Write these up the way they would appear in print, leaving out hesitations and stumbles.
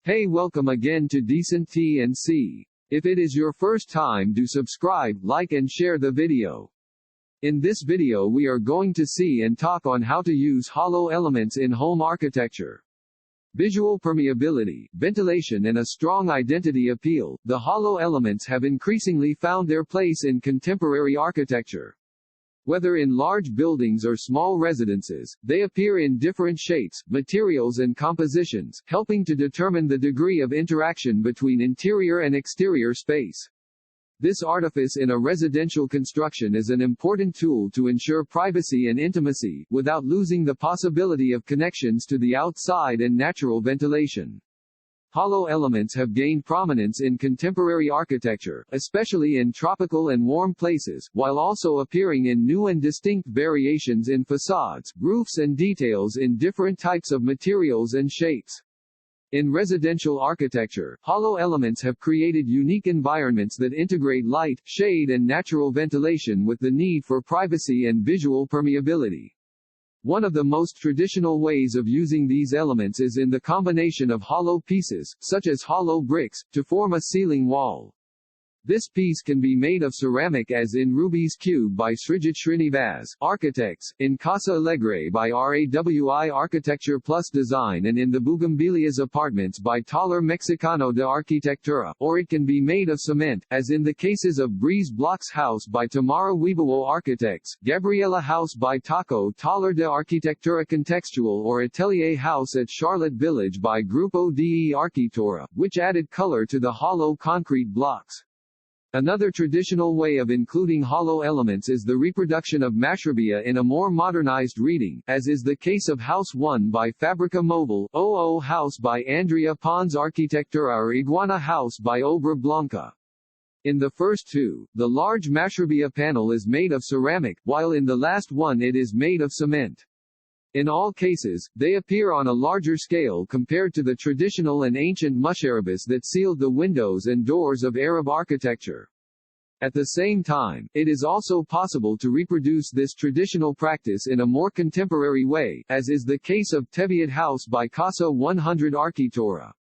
Hey, welcome again to Decent T&C. If it is your first time, do subscribe, like and share the video. In this video we are going to see and talk on how to use hollow elements in home architecture. Visual permeability, ventilation and a strong identity appeal, the hollow elements have increasingly found their place in contemporary architecture. Whether in large buildings or small residences, they appear in different shapes, materials and compositions, helping to determine the degree of interaction between interior and exterior space. This artifice in a residential construction is an important tool to ensure privacy and intimacy, without losing the possibility of connections to the outside and natural ventilation. Hollow elements have gained prominence in contemporary architecture, especially in tropical and warm places, while also appearing in new and distinct variations in facades, roofs and details in different types of materials and shapes. In residential architecture, hollow elements have created unique environments that integrate light, shade and natural ventilation with the need for privacy and visual permeability. One of the most traditional ways of using these elements is in the combination of hollow pieces, such as hollow bricks, to form a ceiling wall. This piece can be made of ceramic as in Ruby's Cube by Srijit Srinivas, Architects, in Casa Alegre by RAWI Architecture Plus Design and in the Bugambilias Apartments by Taller Mexicano de Arquitectura, or it can be made of cement, as in the cases of Breeze Blocks House by Tamara Wibawo Architects, Gabriela House by Taco Taller de Arquitectura Contextual or Atelier House at Charlotte Village by Grupo de Arquitectura, which added color to the hollow concrete blocks. Another traditional way of including hollow elements is the reproduction of mashrabia in a more modernized reading, as is the case of House 1 by Fabrica Mobile, OO House by Andrea Pons Arquitectura or Iguana House by Obra Blanca. In the first two, the large mashrabia panel is made of ceramic, while in the last one it is made of cement. In all cases, they appear on a larger scale compared to the traditional and ancient musharabas that sealed the windows and doors of Arab architecture. At the same time, it is also possible to reproduce this traditional practice in a more contemporary way, as is the case of Teviot House by Casa 100 Arquitectura.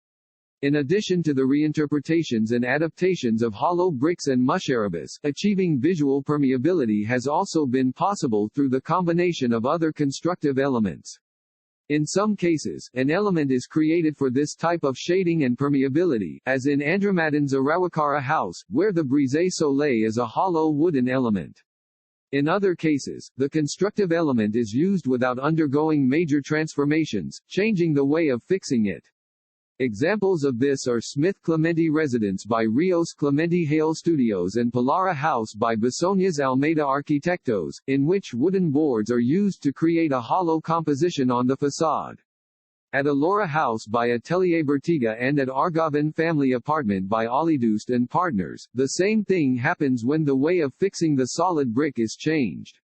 In addition to the reinterpretations and adaptations of hollow bricks and musharabas, achieving visual permeability has also been possible through the combination of other constructive elements. In some cases, an element is created for this type of shading and permeability, as in Andromadan's Araucara House, where the brise soleil is a hollow wooden element. In other cases, the constructive element is used without undergoing major transformations, changing the way of fixing it. Examples of this are Smith Clementi Residence by Rios Clementi Hale Studios and Pilara House by Besoñas Almeida Arquitectos, in which wooden boards are used to create a hollow composition on the facade. At Alora House by Atelier Bertiga and at Argavin Family Apartment by Olidust and Partners, the same thing happens when the way of fixing the solid brick is changed.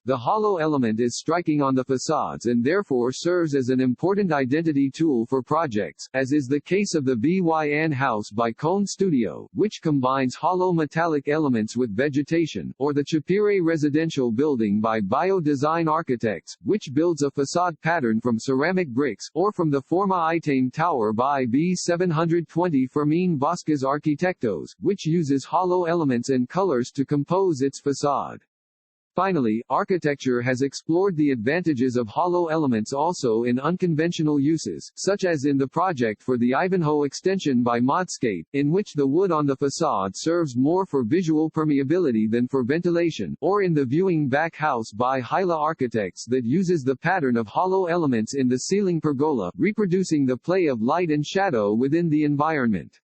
The hollow element is striking on the facades and therefore serves as an important identity tool for projects, as is the case of the BYN House by Cone Studio, which combines hollow metallic elements with vegetation, or the Chapire Residential Building by Bio Design Architects, which builds a facade pattern from ceramic bricks, or from the Forma Itame Tower by B720 Fermin Vasquez Arquitectos, which uses hollow elements and colors to compose its facade. Finally, architecture has explored the advantages of hollow elements also in unconventional uses, such as in the project for the Ivanhoe Extension by Modscape, in which the wood on the facade serves more for visual permeability than for ventilation, or in the Viewing Back House by HYLA Architects that uses the pattern of hollow elements in the ceiling pergola, reproducing the play of light and shadow within the environment.